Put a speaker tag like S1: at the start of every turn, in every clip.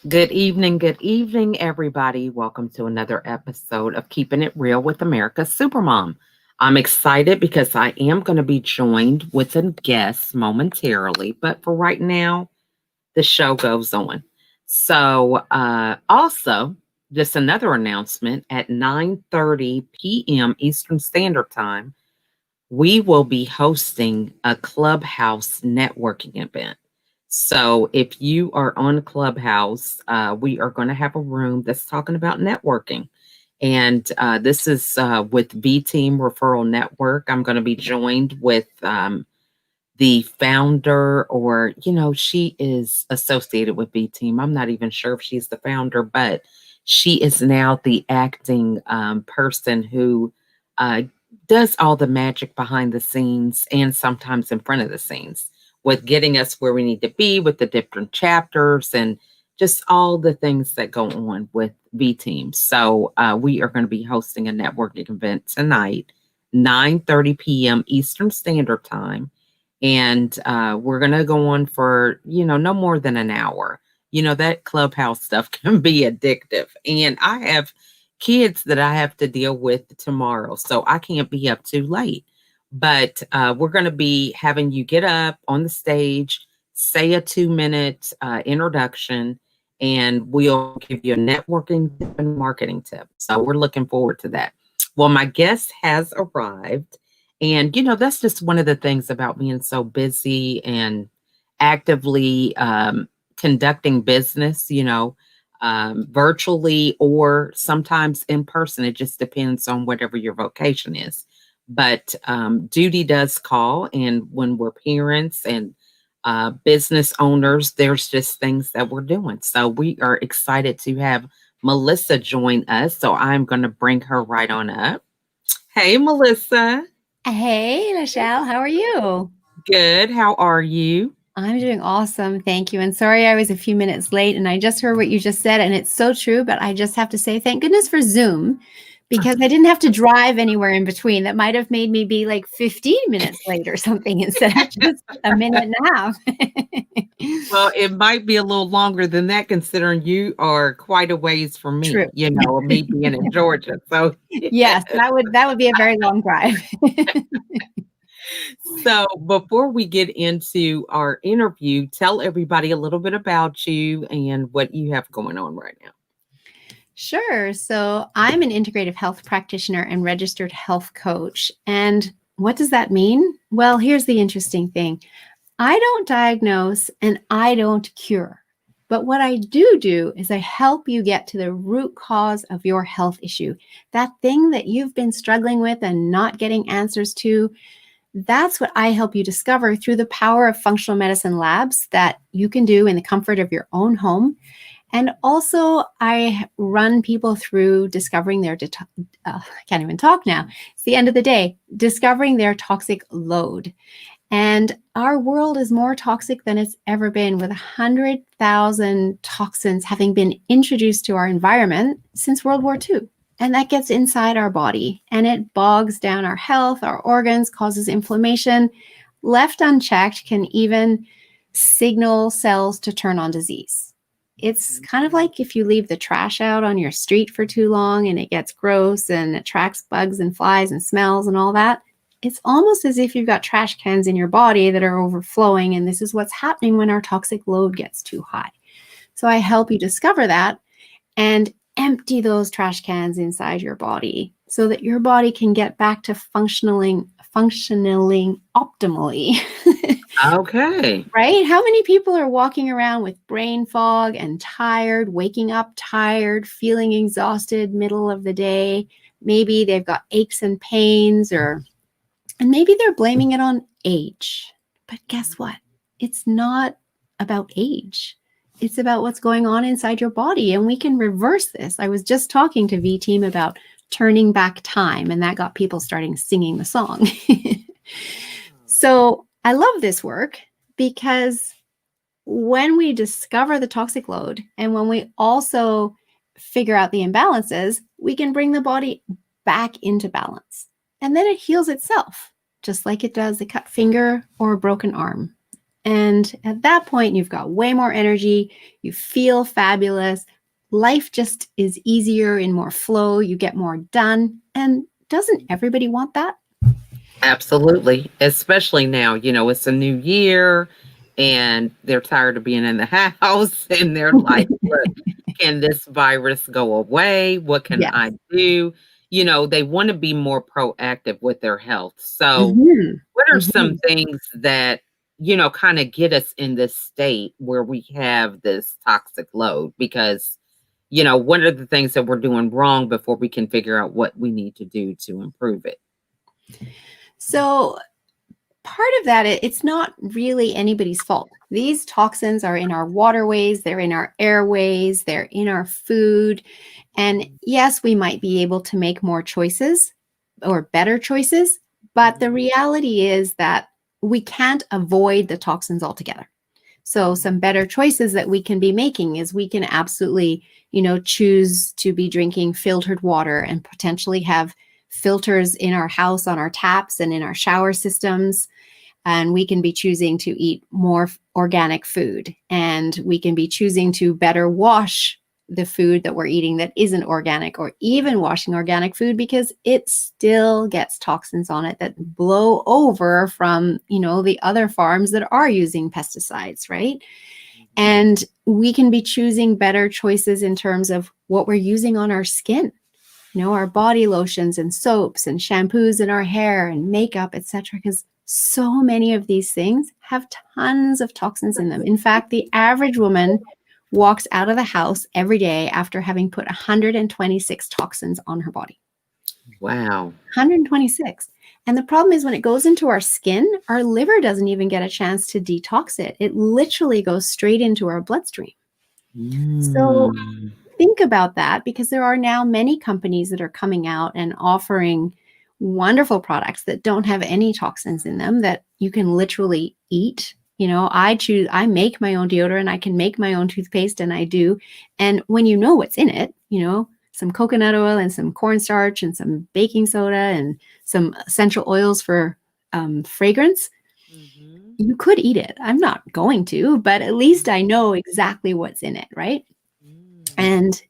S1: Good evening, everybody. Welcome to another episode of Keeping It Real with America's Supermom. I'm excited because I am going to be joined with a guest momentarily, but for right now, the show goes on. Also, just another announcement at 9:30 p.m. Eastern Standard Time, we will be hosting a Clubhouse networking event. So if you are on Clubhouse, we are going to have a room that's talking about networking. And this is with V Team Referral Network. I'm going to be joined with the founder, or, she is associated with V Team. I'm not even sure if she's the founder, but she is now the acting person who uh, does all the magic behind the scenes and sometimes in front of the scenes with getting us where we need to be with the different chapters and just all the things that go on with V Team. So we are going to be hosting a networking event tonight, 9:30 p.m. Eastern Standard Time, and we're going to go on for, no more than an hour. That Clubhouse stuff can be addictive, and I have kids that I have to deal with tomorrow, so I can't be up too late. But we're going to be having you get up on the stage, say a 2-minute introduction, and we'll give you a networking tip and marketing tip. So we're looking forward to that. Well, my guest has arrived. And, that's just one of the things about being so busy and actively conducting business, virtually or sometimes in person. It just depends on whatever your vocation is. But duty does call. And when we're parents and business owners, there's just things that we're doing. So we are excited to have Melissa join us. So I'm going to bring her right on up. Hey, Melissa.
S2: Hey, Michelle, how are you?
S1: Good. How are you?
S2: I'm doing awesome. Thank you. And sorry I was a few minutes late and I just heard what you just said and it's so true, but I just have to say thank goodness for Zoom because I didn't have to drive anywhere in between. That might have made me be like 15 minutes late or something instead of just a minute and a half.
S1: Well, it might be a little longer than that considering you are quite a ways from
S2: True.
S1: me, me being in Georgia. So
S2: Yes, that would be a very long drive.
S1: so before we get into our interview, tell everybody a little bit about you and what you have going on right now.
S2: Sure. So I'm an integrative health practitioner and registered health coach. And what does that mean? Well, here's the interesting thing. I don't diagnose and I don't cure. But what I do is I help you get to the root cause of your health issue. That thing that you've been struggling with and not getting answers to, that's what I help you discover through the power of functional medicine labs that you can do in the comfort of your own home. And also, I run people through discovering their, I can't even talk now. It's the end of the day, discovering their toxic load. And our world is more toxic than it's ever been, with 100,000 toxins having been introduced to our environment since World War II. And that gets inside our body and it bogs down our health, our organs, causes inflammation. Left unchecked can even signal cells to turn on disease. It's kind of like if you leave the trash out on your street for too long and it gets gross and attracts bugs and flies and smells and all that. It's almost as if you've got trash cans in your body that are overflowing, and this is what's happening when our toxic load gets too high. So I help you discover that and empty those trash cans inside your body so that your body can get back to functioning optimally.
S1: Okay.
S2: Right? How many people are walking around with brain fog and tired, waking up tired, feeling exhausted middle of the day? Maybe they've got aches and pains, and maybe they're blaming it on age. But guess what? It's not about age. It's about what's going on inside your body, and we can reverse this. I was just talking to V Team about turning back time, and that got people starting singing the song. So I love this work because when we discover the toxic load and when we also figure out the imbalances, we can bring the body back into balance. And then it heals itself, just like it does a cut finger or a broken arm. And at that point, you've got way more energy. You feel fabulous. Life just is easier in more flow. You get more done. And doesn't everybody want that?
S1: Absolutely. Especially now, it's a new year and they're tired of being in the house and they're like, look, can this virus go away? What can
S2: Yes.
S1: I do? They want to be more proactive with their health. So,
S2: Mhm.
S1: what are some
S2: Mhm.
S1: things that, kind of get us in this state where we have this toxic load? Because, what are the things that we're doing wrong before we can figure out what we need to do to improve it?
S2: So, part of that, it's not really anybody's fault. These toxins are in our waterways, they're in our airways, they're in our food. And yes, we might be able to make more choices or better choices, but the
S1: Mhm.
S2: reality is that we can't avoid the toxins altogether. So some better choices that we can be making is we can absolutely, choose to be drinking filtered water and potentially have filters in our house on our taps and in our shower systems. And we can be choosing to eat more organic food, and we can be choosing to better wash the food that we're eating that isn't organic, or even washing organic food because it still gets toxins on it that blow over from the other farms that are using pesticides, right?
S1: Mhm.
S2: And we can be choosing better choices in terms of what we're using on our skin, our body lotions and soaps and shampoos in our hair and makeup, etc. Because so many of these things have tons of toxins in them. In fact, the average woman walks out of the house every day after having put 126 toxins on her body.
S1: Wow.
S2: 126. And the problem is when it goes into our skin, our liver doesn't even get a chance to detox it. It literally goes straight into our bloodstream. So
S1: Mm.
S2: think about that, because there are now many companies that are coming out and offering wonderful products that don't have any toxins in them that you can literally eat. I make my own deodorant, I can make my own toothpaste, and I do. And when you know what's in it, some coconut oil and some cornstarch and some baking soda and some essential oils for fragrance,
S1: Mhm.
S2: you could eat it. I'm not going to, but at least I know exactly what's in it, right?
S1: Mm.
S2: And,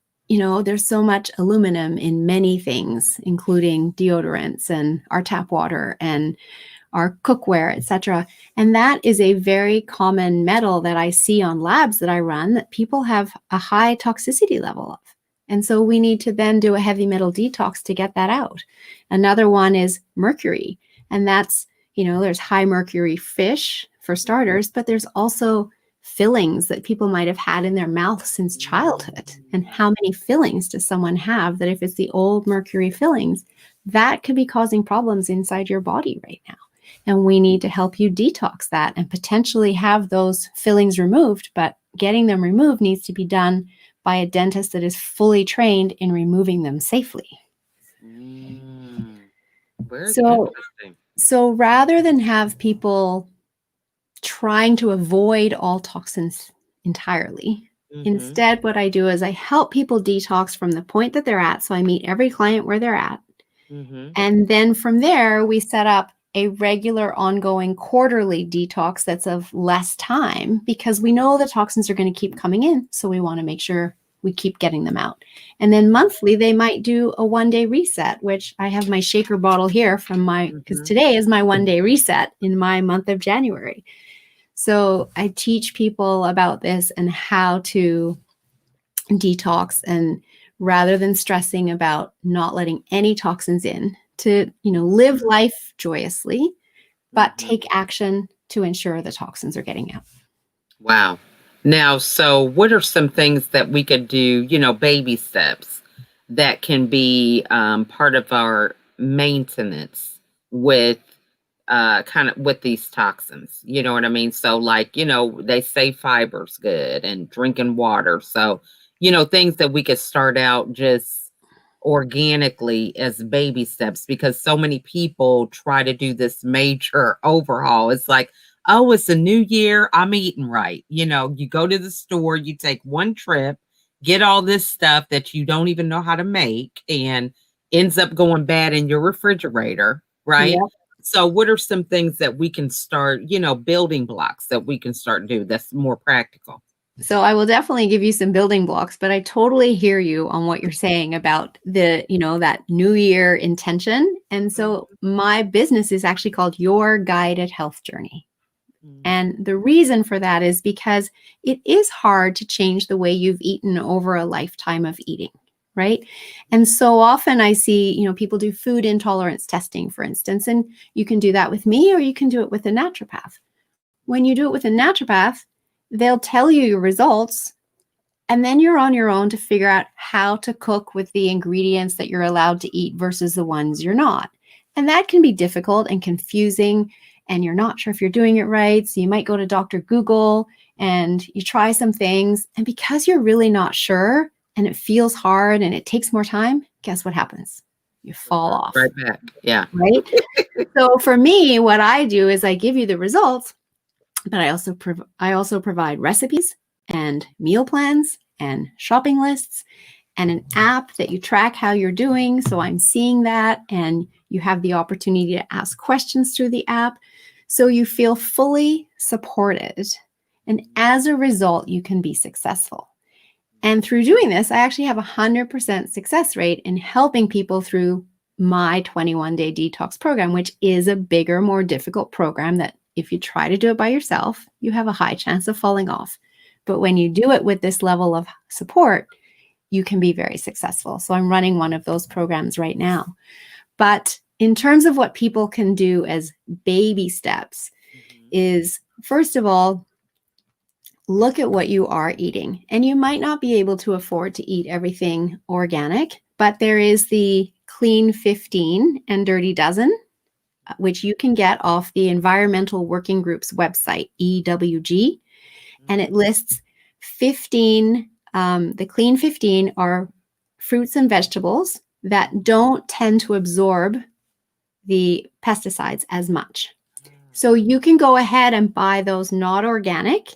S2: there's so much aluminum in many things, including deodorants and our tap water and our cookware, etc. And that is a very common metal that I see on labs that I run that people have a high toxicity level of. And so we need to then do a heavy metal detox to get that out. Another one is mercury. And that's, there's high mercury fish for starters, but there's also fillings that people might have had in their mouth since childhood. And how many fillings does someone have that if it's the old mercury fillings, that could be causing problems inside your body right now? And we need to help you detox that and potentially have those fillings removed. But getting them removed needs to be done by a dentist that is fully trained in removing them safely.
S1: Mm. Very
S2: So,
S1: interesting.
S2: so rather than have people trying to avoid all toxins entirely,
S1: Mhm.
S2: instead, what I do is I help people detox from the point that they're at. So I meet every client where they're at.
S1: Mhm.
S2: And then from there, we set up a regular ongoing quarterly detox that's of less time, because we know the toxins are going to keep coming in. So we want to make sure we keep getting them out. And then monthly, they might do a 1 day reset, which I have my shaker bottle here because
S1: Mhm.
S2: today is my 1 day reset in my month of January. So I teach people about this and how to detox, and rather than stressing about not letting any toxins in, to live life joyously but
S1: Mhm.
S2: take action to ensure the toxins are getting out.
S1: Wow. Now, so what are some things that we could do, baby steps that can be part of our maintenance with kind of with these toxins? You know what I mean? So, like, they say fiber's good and drinking water. So, things that we could start out just organically as baby steps, because so many people try to do this major overhaul. It's like, oh, it's a new year. I'm eating right. You go to the store, you take one trip, get all this stuff that you don't even know how to make and ends up going bad in your refrigerator, right?
S2: Yep.
S1: So what are some things that we can start, building blocks that we can start do that's more practical?
S2: So I will definitely give you some building blocks, but I totally hear you on what you're saying about that new year intention. And so my business is actually called Your Guided Health Journey. And the reason for that is because it is hard to change the way you've eaten over a lifetime of eating, right? And so often I see, people do food intolerance testing, for instance, and you can do that with me or you can do it with a naturopath. When you do it with a naturopath, they'll tell you your results, and then you're on your own to figure out how to cook with the ingredients that you're allowed to eat versus the ones you're not. And that can be difficult and confusing, and you're not sure if you're doing it right. So you might go to Dr. Google and you try some things. And because you're really not sure and it feels hard and it takes more time, guess what happens? You fall off.
S1: Right back. Yeah.
S2: Right? So for me, what I do is I give you the results, but I also provide recipes and meal plans and shopping lists and an app that you track how you're doing. So I'm seeing that, and you have the opportunity to ask questions through the app. So you feel fully supported. And as a result, you can be successful. And through doing this, I actually have a 100% success rate in helping people through my 21-day detox program, which is a bigger, more difficult program that if you try to do it by yourself, you have a high chance of falling off. But when you do it with this level of support, you can be very successful. So I'm running one of those programs right now. But in terms of what people can do as baby steps is, first of all, look at what you are eating. And you might not be able to afford to eat everything organic, but there is the Clean 15 and Dirty Dozen, which you can get off the Environmental Working Group's website, EWG. And it lists 15, the Clean 15 are fruits and vegetables that don't tend to absorb the pesticides as much. So you can go ahead and buy those not organic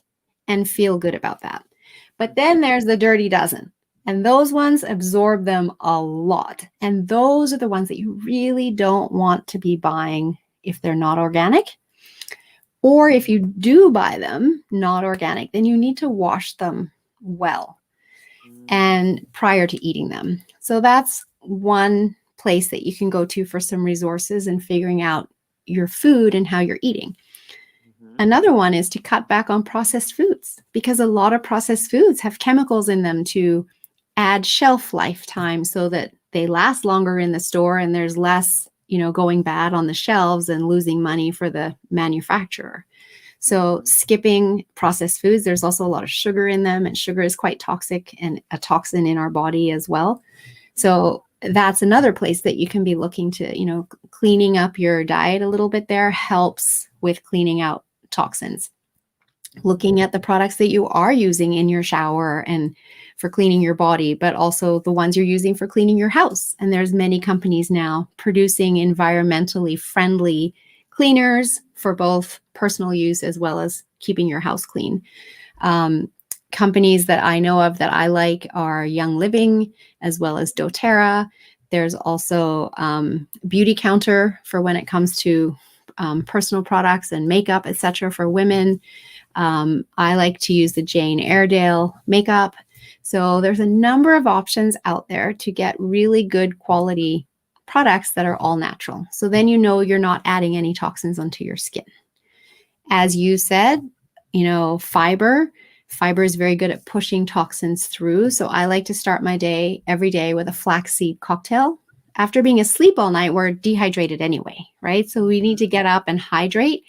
S2: and feel good about that. But then there's the Dirty Dozen. And those ones absorb them a lot. And those are the ones that you really don't want to be buying if they're not organic. Or if you do buy them not organic, then you need to wash them well and prior to eating them. So that's one place that you can go to for some resources and figuring out your food and how you're eating. Another one is to cut back on processed foods, because a lot of processed foods have chemicals in them to add shelf life time so that they last longer in the store and there's less, going bad on the shelves and losing money for the manufacturer. So skipping processed foods, there's also a lot of sugar in them, and sugar is quite toxic and a toxin in our body as well. So that's another place that you can be looking to, cleaning up your diet a little bit there helps with cleaning out toxins. Looking at the products that you are using in your shower and for cleaning your body, but also the ones you're using for cleaning your house. And there's many companies now producing environmentally friendly cleaners for both personal use as well as keeping your house clean. Companies that I know of that I like are Young Living as well as doTERRA. There's also Beauty Counter for when it comes to personal products and makeup, etc. for women. I like to use the Jane Airedale makeup. So there's a number of options out there to get really good quality products that are all natural. So then you're not adding any toxins onto your skin. As you said, fiber is very good at pushing toxins through. So I like to start my day every day with a flaxseed cocktail. After being asleep all night, we're dehydrated anyway, right? So we need to get up and hydrate.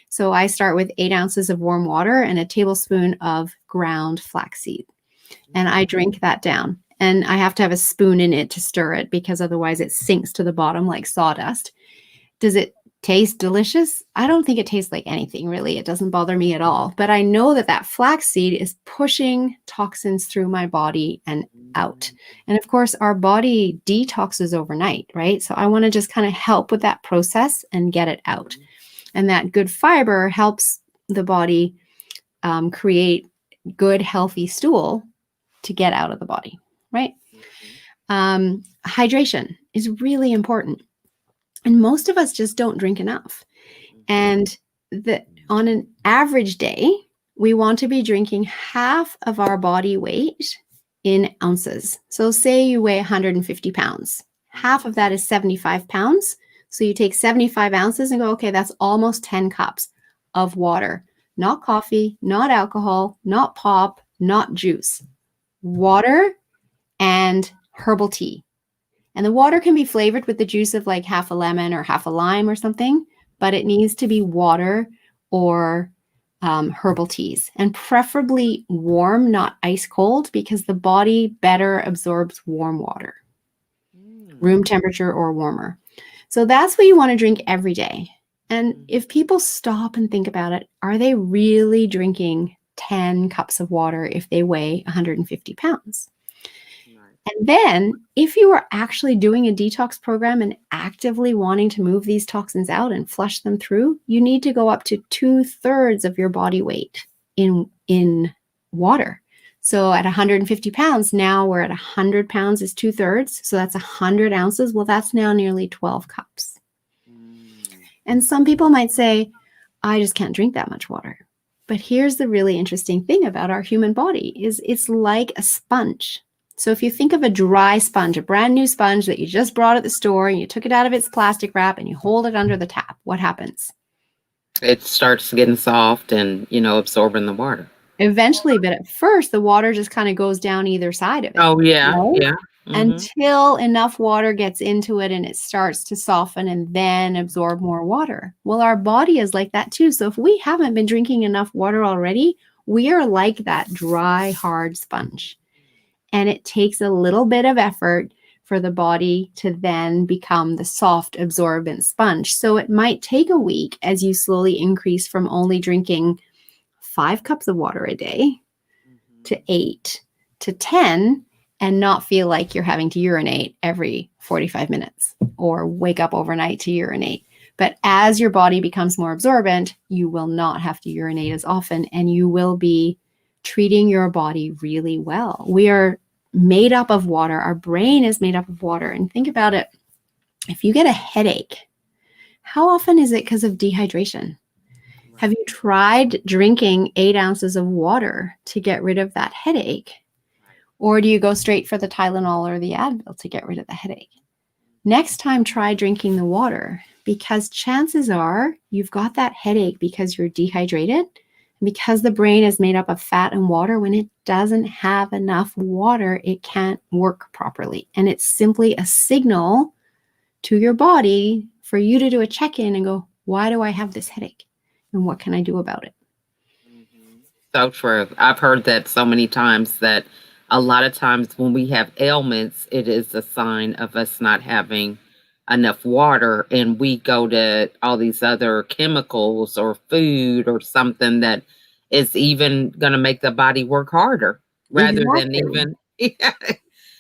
S2: So I start with 8 ounces of warm water and a tablespoon of ground flaxseed. And I drink that down. And I have to have a spoon in it to stir it because otherwise it sinks to the bottom like sawdust. Does it taste delicious? I don't think it tastes like anything, really. It doesn't bother me at all. But I know that flaxseed is pushing toxins through my body and out. And of course, our body detoxes overnight, right? So I want to just kind of help with that process and get it out. And that good fiber helps the body create good, healthy stool to get out of the body, right? Hydration is really important. And most of us just don't drink enough.
S1: Mhm.
S2: And on an average day, we want to be drinking half of our body weight in ounces. So say you weigh 150 pounds. Half
S1: Mhm.
S2: of that is 75 pounds. So you take 75 ounces and go, okay, that's almost 10 cups of water. Not coffee, not alcohol, not pop, not juice. Water and herbal tea. And the water can be flavored with the juice of like half a lemon or half a lime or something, but it needs to be water or herbal teas, and preferably warm, not ice cold, because the body better absorbs warm water,
S1: Mm.
S2: room temperature or warmer. So that's what you want to drink every day. And
S1: Mhm.
S2: if people stop and think about it, are they really drinking 10 cups of water if they weigh 150 pounds?
S1: Right.
S2: And then, if you are actually doing a detox program and actively wanting to move these toxins out and flush them through, you need to go up to 2/3 of your body weight in water. So at 150 pounds, now we're at 100 pounds is 2/3. So that's 100 ounces. Well, that's now nearly 12 cups.
S1: Mm.
S2: And some people might say, I just can't drink that much water. But here's the really interesting thing about our human body is it's like a sponge. So if you think of a dry sponge, a brand new sponge that you just brought at the store and you took it out of its plastic wrap and you hold it under the tap, what happens?
S1: It starts getting soft and, absorbing the water.
S2: Eventually, but at first the water just kind of goes down either side of it,
S1: Oh, yeah,
S2: right?
S1: yeah. Mhm.
S2: Until enough water gets into it and it starts to soften and then absorb more water. Well, our body is like that too. So if we haven't been drinking enough water already, we are like that dry, hard sponge. And it takes a little bit of effort for the body to then become the soft, absorbent sponge. So it might take a week as you slowly increase from only drinking 5 cups of water a day to
S1: Mhm.
S2: 8 to 10 and not feel like you're having to urinate every 45 minutes or wake up overnight to urinate. But as your body becomes more absorbent, you will not have to urinate as often and you will be treating your body really well. We are made up of water. Our brain is made up of water. And think about it. If you get a headache, how often is it because of dehydration? Have
S1: Right,
S2: you tried drinking 8 ounces of water to get rid of that headache?
S1: right.
S2: Or do you go straight for the Tylenol or the Advil to get rid of the headache? Next time, try drinking the water because chances are you've got that headache because you're dehydrated. Because the brain is made up of fat and water, when it doesn't have enough water, it can't work properly. And it's simply a signal to your body for you to do a check in and go, why do I have this headache? And what can I do about it?
S1: Mhm. So true. I've heard that so many times that a lot of times when we have ailments, it is a sign of us not having enough water, and we go to all these other chemicals or food or something that is even going to make the body work harder rather than
S2: Exactly.
S1: even because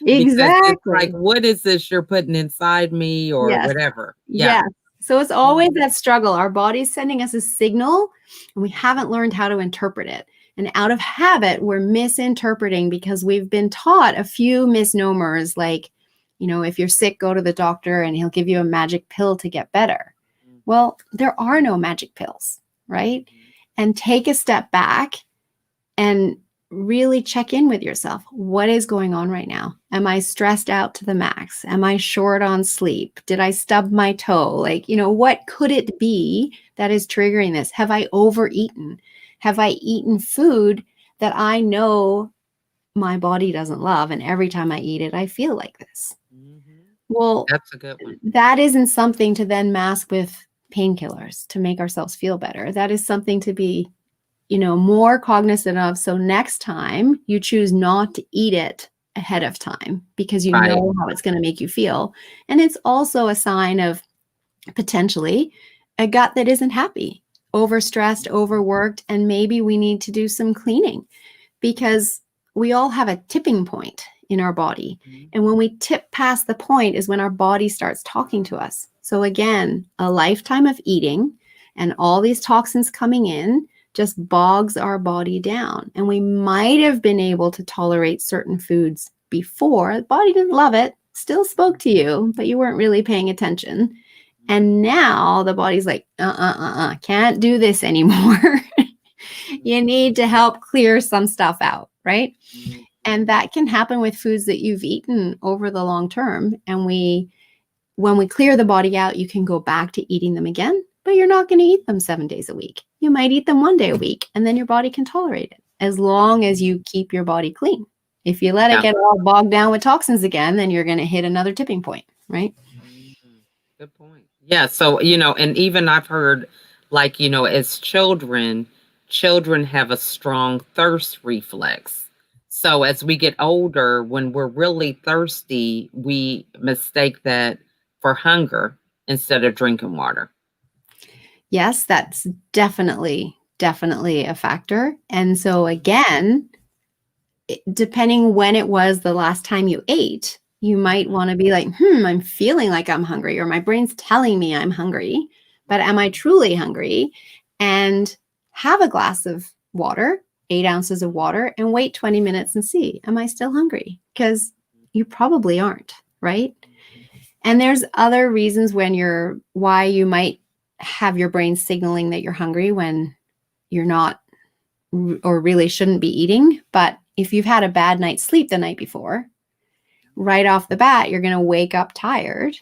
S1: it's like,
S2: Exactly.
S1: what is this you're putting inside me or
S2: Yes.
S1: whatever? Yeah.
S2: Yes. So it's always
S1: Mhm.
S2: that struggle. Our body's sending us a signal and we haven't learned how to interpret it. And out of habit, we're misinterpreting because we've been taught a few misnomers like, if you're sick, go to the doctor and he'll give you a magic pill to get better.
S1: Mhm.
S2: Well, there are no magic pills, right?
S1: Mhm.
S2: And take a step back and really check in with yourself. What is going on right now? Am I stressed out to the max? Am I short on sleep? Did I stub my toe? Like, what could it be that is triggering this? Have I overeaten? Have I eaten food that I know my body doesn't love? And every time I eat it, I feel like this.
S1: Mhm.
S2: Well,
S1: That's a good one.
S2: that isn't something to then mask with painkillers to make ourselves feel better. That is something to be more cognizant of. So next time you choose not to eat it ahead of time because you
S1: Right.
S2: know how it's going to make you feel. And it's also a sign of potentially a gut that isn't happy, overstressed, overworked, and maybe we need to do some cleaning because we all have a tipping point in our body.
S1: Mhm.
S2: And when we tip past the point is when our body starts talking to us. So again, a lifetime of eating and all these toxins coming in just bogs our body down. And we might have been able to tolerate certain foods before. The body didn't love it, still spoke to you, but you weren't really paying attention. And now the body's like, can't do this anymore. You need to help clear some stuff out, right? And that can happen with foods that you've eaten over the long term. And when we clear the body out, you can go back to eating them again, but you're not going to eat them 7 days a week. You might eat them 1 day a week, and then your body can tolerate it as long as you keep your body clean. If you let it get all bogged down with toxins again, then you're going to hit another tipping point, right?
S1: Good point. Yeah. So, and even I've heard, like, as children have a strong thirst reflex. So as we get older, when we're really thirsty, we mistake that for hunger instead of drinking water.
S2: Yes, that's definitely a factor. And so again, depending when it was the last time you ate, you might want to be like, I'm feeling like I'm hungry, or my brain's telling me I'm hungry, but am I truly hungry? And have a glass of water, 8 ounces of water, and wait 20 minutes and see, am I still hungry? Because you probably aren't, right? And there's other reasons why you might have your brain signaling that you're hungry when you're not, or really shouldn't be eating. But if you've had a bad night's sleep the night before, right off the bat, you're going to wake up tired,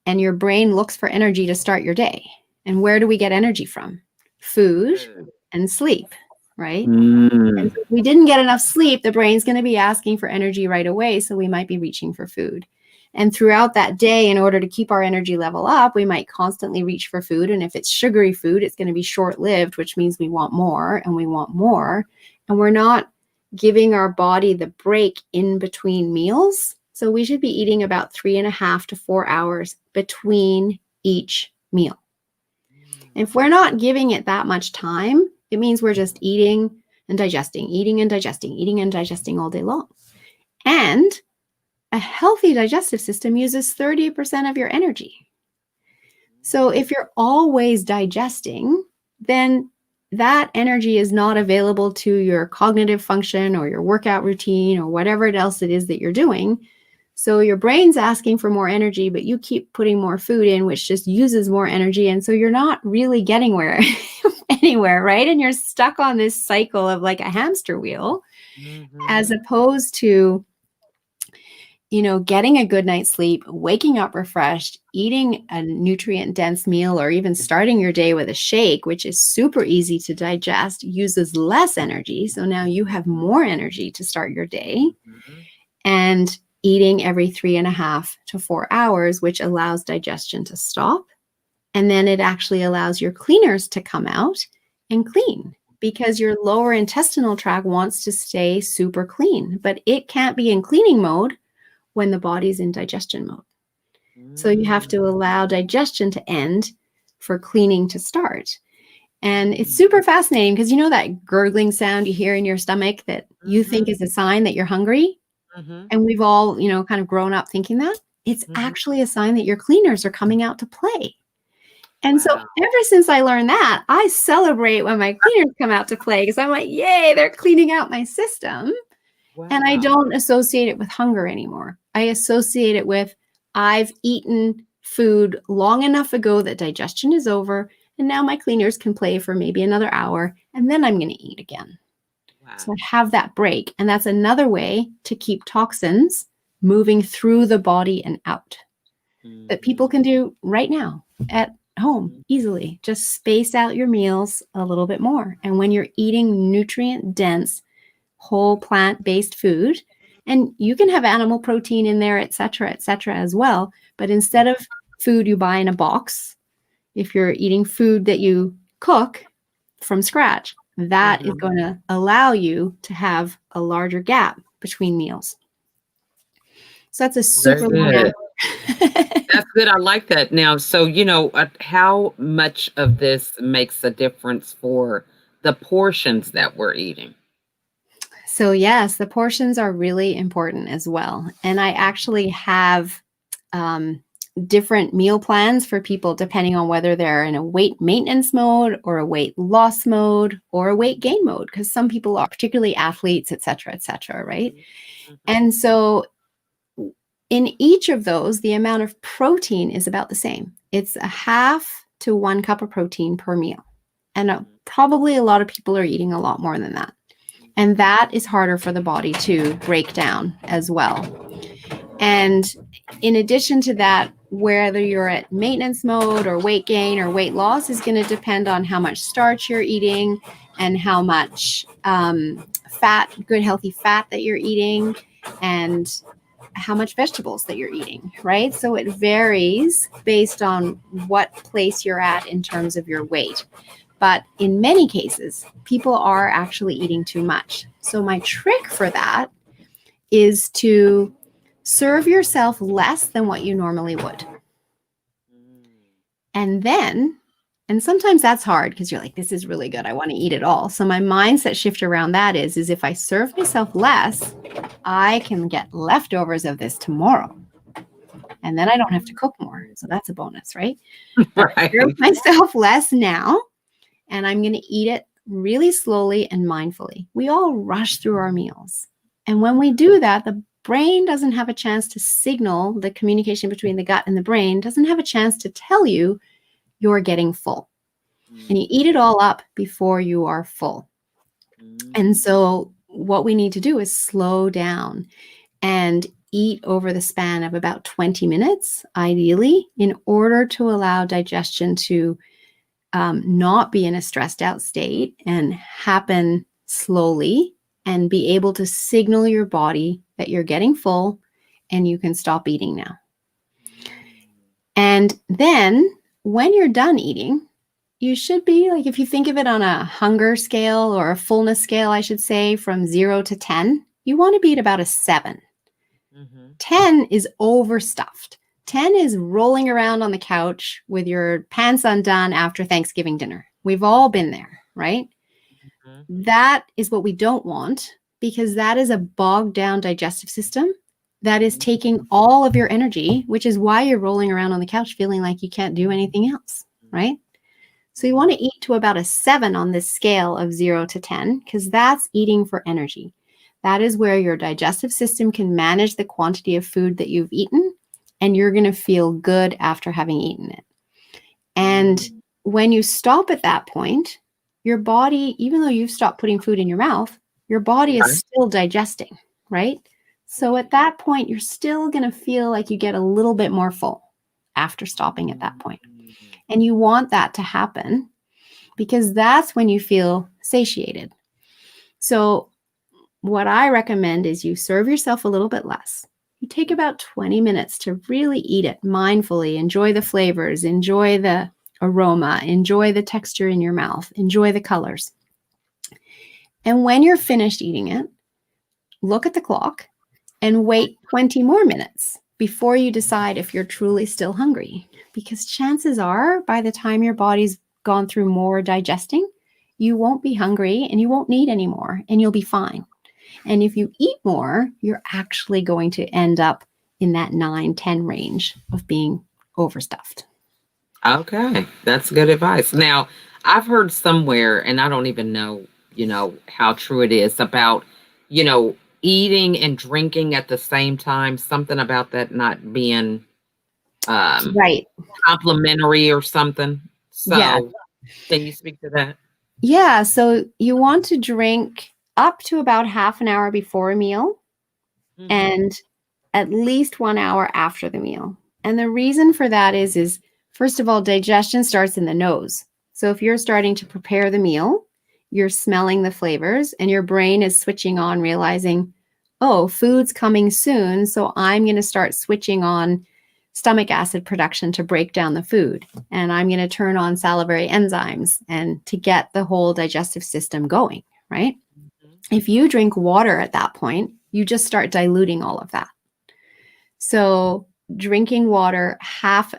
S2: and your brain looks for energy to start your day. And where do we get energy from? Food and sleep, right? And so if we didn't get enough sleep, the brain's going to be asking for energy right away. So we might be reaching for food. And throughout that day, in order to keep our energy level up, we might constantly reach for food. And if it's sugary food, it's going to be short-lived, which means we want more and we want more. And we're not giving our body the break in between meals. So we should be eating about 3.5 to 4 hours between each meal. If we're not giving it that much time, it means we're just eating and digesting, eating and digesting, eating and digesting all day long. And a healthy digestive system uses 30% of your energy. So if you're always digesting, then that energy is not available to your cognitive function or your workout routine or whatever else it is that you're doing. So your brain's asking for more energy, but you keep putting more food in, which just uses more energy. And so you're not really getting anywhere, right? And you're stuck on this cycle of like a hamster wheel, as opposed to, getting a good night's sleep, waking up refreshed, eating a nutrient-dense meal, or even starting your day with a shake, which is super easy to digest, uses less energy. So now you have more energy to start your day. And eating every 3.5 to 4 hours, which allows digestion to stop. And then it actually allows your cleaners to come out and clean, because your lower intestinal tract wants to stay super clean, but it can't be in cleaning mode when the body's in digestion mode. So you have to allow digestion to end for cleaning to start. And it's super fascinating because that gurgling sound you hear in your stomach that you think is a sign that you're hungry? And we've all, kind of grown up thinking that. It's actually a sign that your cleaners are coming out to play. And so ever since I learned that, I celebrate when my cleaners come out to play, because I'm like, yay, they're cleaning out my system. And I don't associate it with hunger anymore. I associate it with, I've eaten food long enough ago that digestion is over, and now my cleaners can play for maybe another hour, and then I'm going to eat again. So I have that break. And that's another way to keep toxins moving through the body and out that people can do right now at home easily. Just space out your meals a little bit more. And when you're eating nutrient-dense, whole plant-based food, and you can have animal protein in there, et cetera, as well. But instead of food you buy in a box, if you're eating food that you cook from scratch, that is going to allow you to have a larger gap between meals. So that's a super long answer.
S1: That's good. I like that. Now, so, how much of this makes a difference for the portions that we're eating?
S2: So yes, the portions are really important as well. And I actually have different meal plans for people depending on whether they're in a weight maintenance mode or a weight loss mode or a weight gain mode, because some people are, particularly athletes, et cetera, right? And so in each of those, the amount of protein is about the same. It's a half to 1 cup of protein per meal. And
S1: Mhm.
S2: probably a lot of people are eating a lot more than that. And
S1: Mhm.
S2: that is harder for the body to break down as well. And in addition to that, whether you're at maintenance mode or weight gain or weight loss is going to depend on how much starch you're eating and how much fat, good healthy fat that you're eating, and how much vegetables that you're eating, right? So it varies based on what place you're at in terms of your weight. But in many cases, people are actually eating too much. So my trick for that is to serve yourself less than what you normally would. And then, and sometimes that's hard because you're like, this is really good. I want to eat it all. So my mindset shift around that is if I serve myself less, I can get leftovers of this tomorrow. And then I don't have to cook more. So that's a bonus, right? But I serve
S1: Right.
S2: myself less now, and I'm going to eat it really slowly and mindfully. We all rush through our meals. And when we do that, the brain doesn't have a chance to signal. The communication between the gut and the brain doesn't have a chance to tell you you're getting full. And you eat it all up before you are full. And so what we need to do is slow down and eat over the span of about 20 minutes, ideally, in order to allow digestion to not be in a stressed out state and happen slowly, and be able to signal your body that you're getting full and you can stop eating now. And then when you're done eating, you should be like, if you think of it on a hunger scale or a fullness scale, I should say, from 0 to 10, you want to be at about a 7.
S1: Mhm.
S2: 10 is overstuffed. 10 is rolling around on the couch with your pants undone after Thanksgiving dinner. We've all been there, right?
S1: Mhm.
S2: That is what we don't want, because that is a bogged down digestive system that is
S1: Mhm.
S2: taking all of your energy, which is why you're rolling around on the couch feeling like you can't do anything else, right? So you want to eat to about a 7 on this scale of 0 to 10, because that's eating for energy. That is where your digestive system can manage the quantity of food that you've eaten, and you're going to feel good after having eaten it. And when you stop at that point, your body, even though you've stopped putting food in your mouth, your body is
S1: Right.
S2: still digesting, right? So at that point, you're still going to feel like you get a little bit more full after stopping at that point. And you want that to happen because that's when you feel satiated. So what I recommend is you serve yourself a little bit less. You take about 20 minutes to really eat it mindfully, enjoy the flavors, enjoy the aroma, enjoy the texture in your mouth, enjoy the colors. And when you're finished eating it, look at the clock and wait 20 more minutes before you decide if you're truly still hungry. Because chances are, by the time your body's gone through more digesting, you won't be hungry and you won't need any more and you'll be fine. And if you eat more, you're actually going to end up in that 9-10 range of being overstuffed.
S1: Okay, that's good advice. Now, I've heard somewhere, and I don't even know, how true it is about, eating and drinking at the same time, something about that not being um
S2: Right.
S1: complimentary or something.
S2: Yeah.
S1: So, can you speak to that?
S2: Yeah. So you want to drink up to about half an hour before a meal
S1: Mhm.
S2: and at least 1 hour after the meal. And the reason for that is first of all, digestion starts in the nose. So if you're starting to prepare the meal, you're smelling the flavors and your brain is switching on, realizing, oh, food's coming soon. So I'm going to start switching on stomach acid production to break down the food. And I'm going to turn on salivary enzymes and to get the whole digestive system going, right?
S1: Mhm.
S2: If you drink water at that point, you just start diluting all of that. So drinking water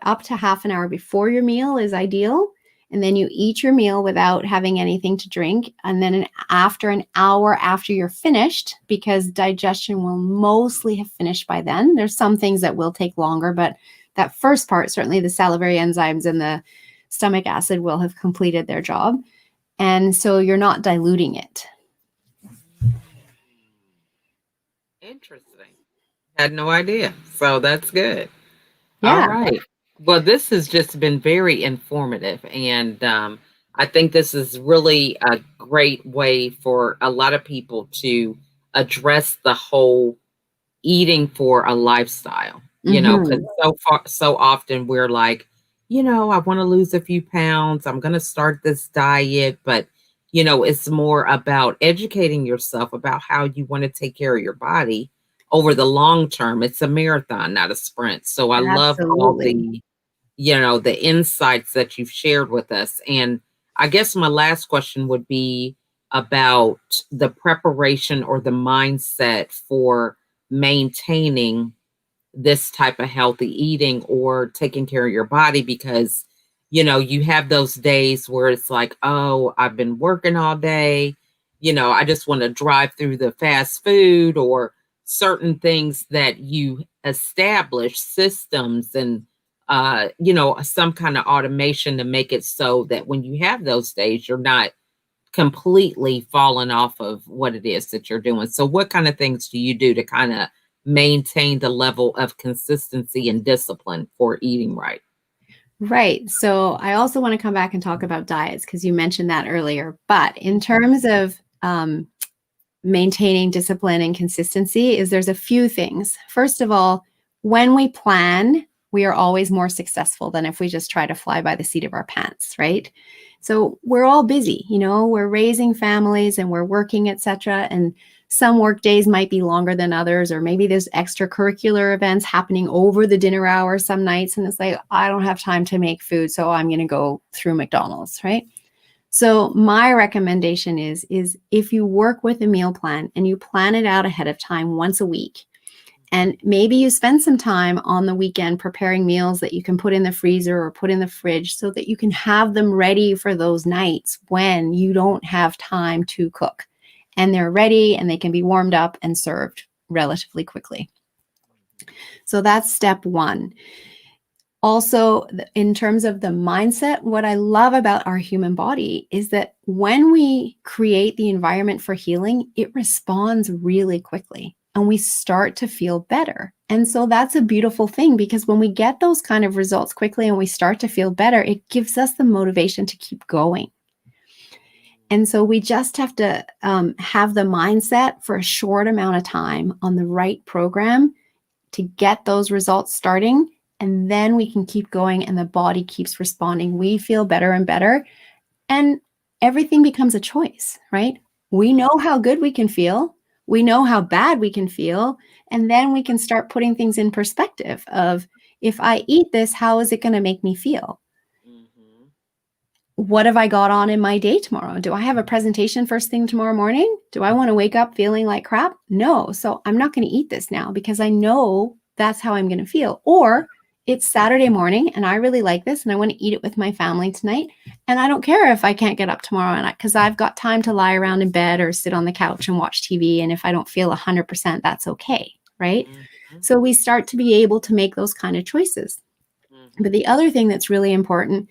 S2: up to half an hour before your meal is ideal. And then you eat your meal without having anything to drink. And then after an hour after you're finished, because digestion will mostly have finished by then. There's some things that will take longer, but that first part, certainly the salivary enzymes and the stomach acid will have completed their job. And so you're not diluting it.
S1: Interesting. Had no idea. So that's good. All
S2: Yeah.
S1: right. Well, this has just been very informative. And I think this is really a great way for a lot of people to address the whole eating for a lifestyle, because
S2: Hmm.
S1: so often we're like, I want to lose a few pounds. I'm going to start this diet. But, it's more about educating yourself about how you want to take care of your body over the long term. It's a marathon, not a sprint. So I love all
S2: Absolutely.
S1: the insights that you've shared with us. And I guess my last question would be about the preparation or the mindset for maintaining this type of healthy eating or taking care of your body, because you have those days where it's like, oh, I've been working all day, I just want to drive through the fast food, or certain things that you establish systems and some kind of automation to make it so that when you have those days, you're not completely fallen off of what it is that you're doing. So what kind of things do you do to kind of maintain the level of consistency and discipline for eating right?
S2: Right. So I also want to come back and talk about diets because you mentioned that earlier. But in terms of maintaining discipline and consistency, is there's a few things. First of all, when we plan, we are always more successful than if we just try to fly by the seat of our pants, right? So we're all busy, we're raising families and we're working, etc. And some work days might be longer than others, or maybe there's extracurricular events happening over the dinner hour some nights. And it's like, I don't have time to make food, so I'm going to go through McDonald's, right? So my recommendation is if you work with a meal plan and you plan it out ahead of time once a week, and maybe you spend some time on the weekend preparing meals that you can put in the freezer or put in the fridge so that you can have them ready for those nights when you don't have time to cook. And they're ready and they can be warmed up and served relatively quickly. So that's step one. Also, in terms of the mindset, what I love about our human body is that when we create the environment for healing, it responds really quickly and we start to feel better. And so that's a beautiful thing, because when we get those kind of results quickly and we start to feel better, it gives us the motivation to keep going. And so we just have to have the mindset for a short amount of time on the right program to get those results starting. And then we can keep going and the body keeps responding. We feel better and better. And everything becomes a choice, right? We know how good we can feel. We know how bad we can feel. And then we can start putting things in perspective of, if I eat this, how is it going to make me feel?
S1: Mm-hmm.
S2: What have I got on in my day tomorrow? Do I have a presentation first thing tomorrow morning? Do I want to wake up feeling like crap? No. So I'm not going to eat this now because I know that's how I'm going to feel. Or it's Saturday morning and I really like this and I want to eat it with my family tonight. And I don't care if I can't get up tomorrow night because I've got time to lie around in bed or sit on the couch and watch TV. And if I don't feel 100%, that's okay. Right.
S1: Mm-hmm.
S2: So we start to be able to make those kind of choices. But
S1: Mm-hmm.
S2: the other thing that's really important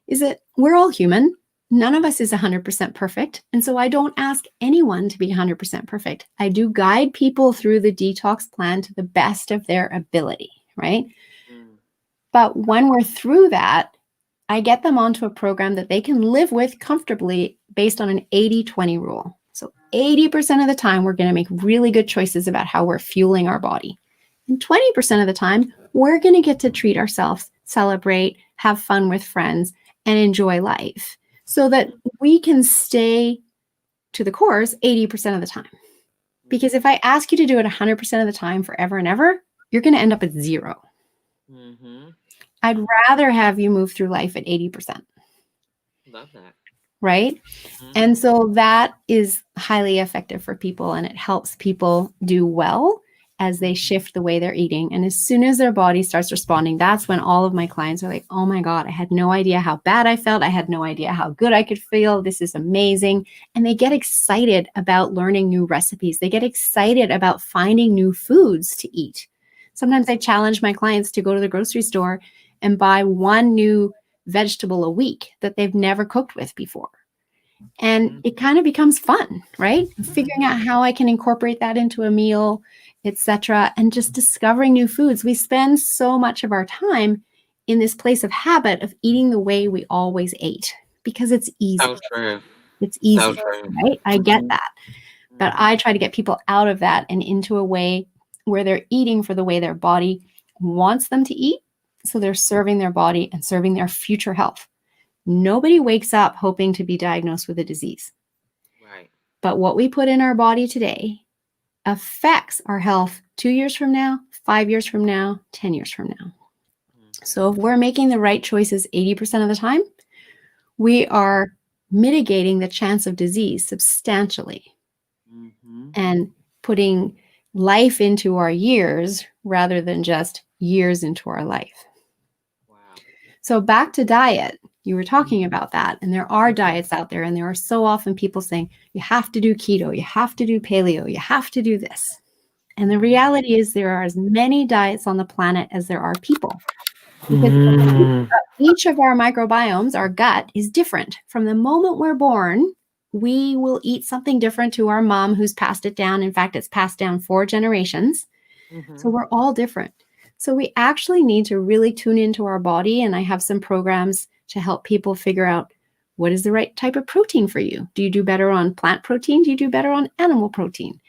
S2: is that we're all human. None of us is 100% perfect. And so I don't ask anyone to be 100% perfect. I do guide people through the detox plan to the best of their ability, right?
S1: Mm-hmm.
S2: But when we're through that, I get them onto a program that they can live with comfortably based on an 80-20 rule. So 80% of the time, we're going to make really good choices about how we're fueling our body. And 20% of the time, we're going to get to treat ourselves, celebrate, have fun with friends, and enjoy life so that we can stay to the course 80% of the time. Because if I ask you to do it 100% of the time forever and ever, you're going to end up at zero.
S1: Mm-hmm.
S2: I'd rather have you move through life at 80%,
S1: Love that.
S2: right? And
S1: Mm-hmm.
S2: so that is highly effective for people and it helps people do well as they shift the way they're eating. And as soon as their body starts responding, that's when all of my clients are like, oh my God, I had no idea how bad I felt. I had no idea how good I could feel. This is amazing. And they get excited about learning new recipes. They get excited about finding new foods to eat. Sometimes I challenge my clients to go to the grocery store and buy one new vegetable a week that they've never cooked with before. And it kind of becomes fun, right? Figuring out how I can incorporate that into a meal, etc., and just discovering new foods. We spend so much of our time in this place of habit of eating the way we always ate because it's
S1: So
S2: easy.
S1: true.
S2: It's
S1: So
S2: easy,
S1: true.
S2: right? I get
S1: Mhm,
S2: that. But
S1: mhm.
S2: I try to get people out of that and into a way where they're eating for the way their body wants them to eat. So they're serving their body and serving their future health. Nobody wakes up hoping to be diagnosed with a disease.
S1: Right.
S2: But what we put in our body today affects our health 2 years from now, 5 years from now, 10 years from now.
S1: Mhm,
S2: So if we're making the right choices 80% of the time, we are mitigating the chance of disease substantially
S1: mhm.
S2: and putting life into our years rather than just years into our life.
S1: Wow.
S2: So back to diet. You were
S1: Mhm,
S2: talking about that. And there are
S1: mhm,
S2: diets out there, and there are so often people saying, you have to do keto, you have to do paleo, you have to do this. And the
S1: mhm.
S2: reality is, there are as many diets on the planet as there are people. Because
S1: Mm,
S2: each of our microbiomes, our gut, is different. From the moment we're born, we will eat something different to our mom who's passed it down. In fact, it's passed down 4 generations. So
S1: mhm.
S2: we're all different. So we actually need to really tune into our body. And I have some programs to help people figure out what is the right type of protein for you. Do you do better on plant protein? Do you do better on animal protein?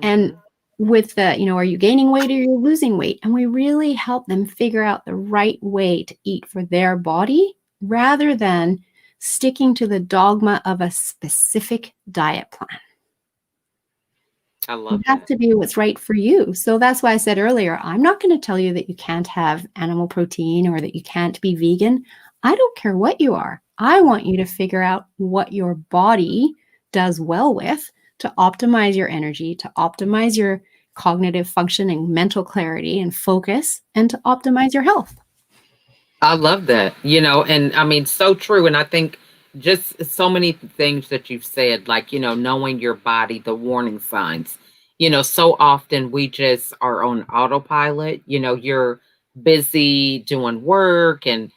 S2: And
S1: Mhm.
S2: with the, are you gaining weight or you're losing weight? And we really help them figure out the right way to eat for their body rather than sticking to the dogma of a specific diet plan.
S1: I
S2: It
S1: love
S2: has
S1: that.
S2: to be what's right for you. So that's why I said earlier, I'm not going to tell you that you can't have animal protein or that you can't be vegan. I don't care what you are. I want you to figure out what your body does well with to optimize your energy, to optimize your cognitive function and mental clarity and focus, and to optimize your health.
S1: I love that, and I mean, so true. And I think just so many things that you've said, like, knowing your body, the warning signs. So often we just are on autopilot. You're busy doing work and,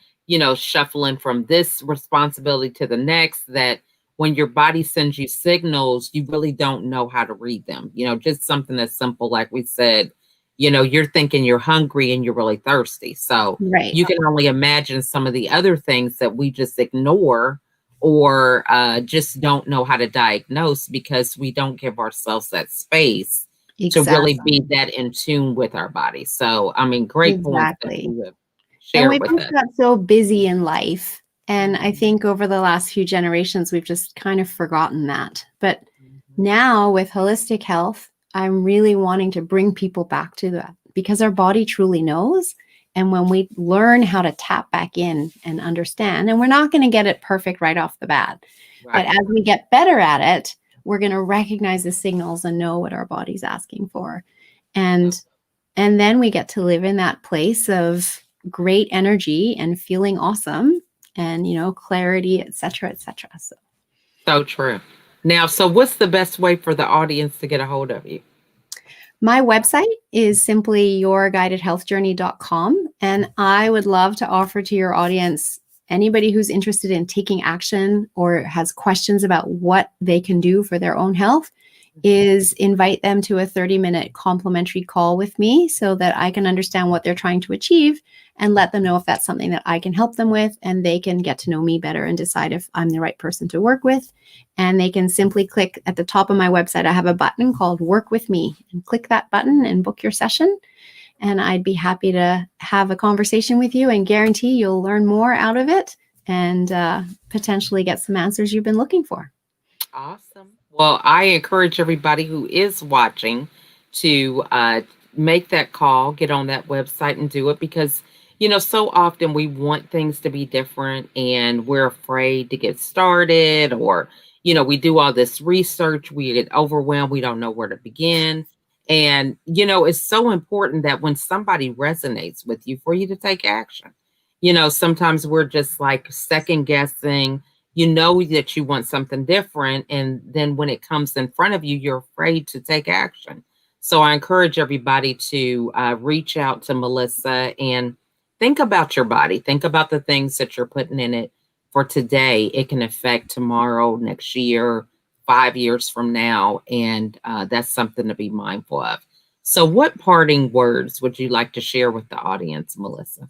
S1: shuffling from this responsibility to the next, that when your body sends you signals, you really don't know how to read them. Just something as simple, like we said, you're thinking you're hungry and you're really thirsty. So,
S2: Right.
S1: you can only imagine some of the other things that we just ignore or just don't know how to diagnose because we don't give ourselves that space to really
S2: Exactly.
S1: be that in tune with our body. So, I mean, great points that
S2: Exactly.
S1: you have
S2: And
S1: shared
S2: we've
S1: with
S2: just
S1: us.
S2: got so busy in life. And I
S1: Mhm,
S2: think over the last few generations, we've just kind of forgotten that. But
S1: mhm.
S2: now with holistic health, I'm really wanting to bring people back to that because our body truly knows. And when we learn how to tap back in and understand, and we're not going to get it perfect right off the bat, but
S1: Right.
S2: as we get better at it, we're going to recognize the signals and know what our body's asking for.
S1: Oh,
S2: And then we get to live in that place of great energy and feeling awesome and, clarity, et cetera, et cetera. So
S1: so true. Now, so what's the best way for the audience to get a hold of you?
S2: my website is simply yourguidedhealthjourney.com. And I would love to offer to your audience, anybody who's interested in taking action or has questions about what they can do for their own health, is invite them to a 30-minute complimentary call with me so that I can understand what they're trying to achieve and let them know if that's something that I can help them with, and they can get to know me better and decide if I'm the right person to work with. And they can simply click at the top of my website. I have a button called Work With Me, and click that button and book your session. And I'd be happy to have a conversation with you and guarantee you'll learn more out of it and potentially get some answers you've been looking for.
S1: Awesome. Well, I encourage everybody who is watching to make that call, get on that website and do it because, so often we want things to be different and we're afraid to get started or, we do all this research, we get overwhelmed, we don't know where to begin. And, it's so important that when somebody resonates with you, for you to take action. Sometimes we're just like second guessing, that you want something different, and then when it comes in front of you, you're afraid to take action. So I encourage everybody to reach out to Melissa and think about your body. Think about the things that you're putting in it for today. It can affect tomorrow, next year, 5 years from now, and that's something to be mindful of. So what parting words would you like to share with the audience, Melissa?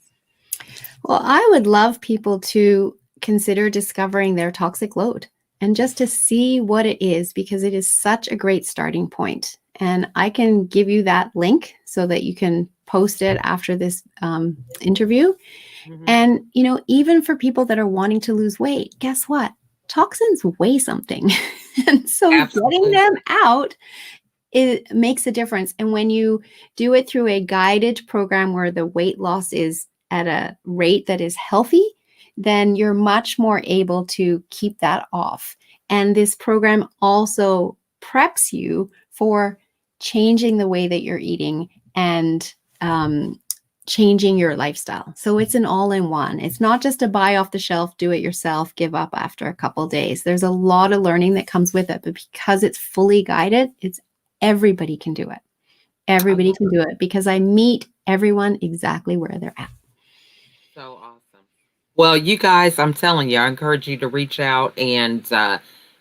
S2: Well, I would love people to consider discovering their toxic load and just to see what it is because it is such a great starting point. And I can give you that link so that you can post it after this interview.
S1: Mhm.
S2: And, even for people that are wanting to lose weight, guess what? Toxins weigh something. And so getting them
S1: Absolutely.
S2: out, it makes a difference. And when you do it through a guided program where the weight loss is at a rate that is healthy, then you're much more able to keep that off. And this program also preps you for changing the way that you're eating and changing your lifestyle. So it's an all in one. It's not just a buy off the shelf, do it yourself, give up after a couple days. There's a lot of learning that comes with it, but because it's fully guided, it's everybody can do it.
S1: I
S2: Everybody
S1: love
S2: can do it because I meet everyone exactly where they're at.
S1: So awesome. Well, you guys, I'm telling you, I encourage you to reach out and,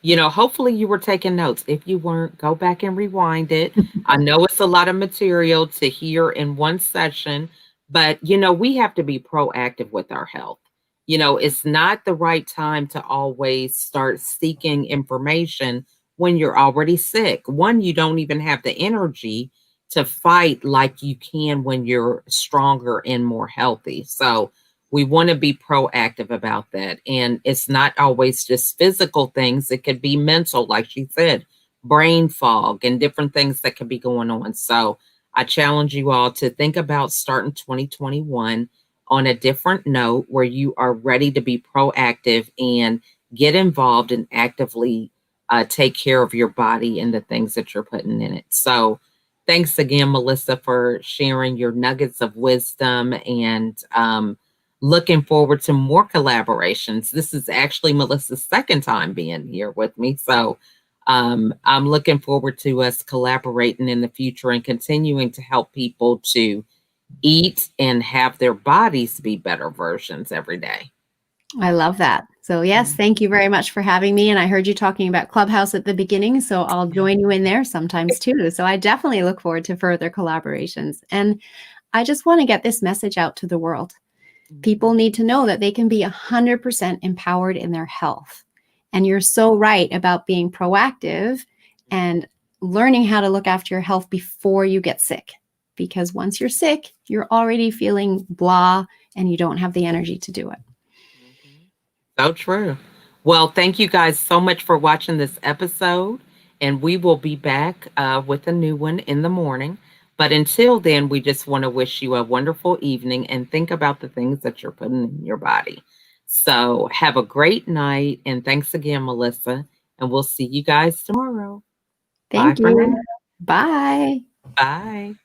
S1: hopefully you were taking notes. If you weren't, go back and rewind it. I know it's a lot of material to hear in one session, but, we have to be proactive with our health. It's not the right time to always start seeking information when you're already sick. One, you don't even have the energy to fight like you can when you're stronger and more healthy. So, we want to be proactive about that. And it's not always just physical things, it could be mental, like she said, brain fog and different things that could be going on. So I challenge you all to think about starting 2021 on a different note where you are ready to be proactive and get involved and actively take care of your body and the things that you're putting in it. So, thanks again, Melissa, for sharing your nuggets of wisdom and looking forward to more collaborations. This is actually Melissa's second time being here with me. So I'm looking forward to us collaborating in the future and continuing to help people to eat and have their bodies be better versions every day.
S2: I love that. So, yes,
S1: Mm.
S2: thank you very much for having me. And I heard you talking about Clubhouse at the beginning. So, I'll
S1: Yeah.
S2: join you in there sometimes too. So, I definitely look forward to further collaborations. And I just want to get this message out to the world. People
S1: Mhm.
S2: need to know that they can be 100% empowered in their health. And you're so right about being proactive and learning how to look after your health before you get sick. Because once you're sick, you're already feeling blah and you don't have the energy to do it.
S1: Mhm. So true. Well, thank you guys so much for watching this episode, and we will be back with a new one in the morning. But until then, we just want to wish you a wonderful evening and think about the things that you're putting in your body. So, have a great night, and thanks again, Melissa. And we'll see you guys tomorrow. Bye
S2: Thank
S1: for now.
S2: you. Bye.
S1: Bye.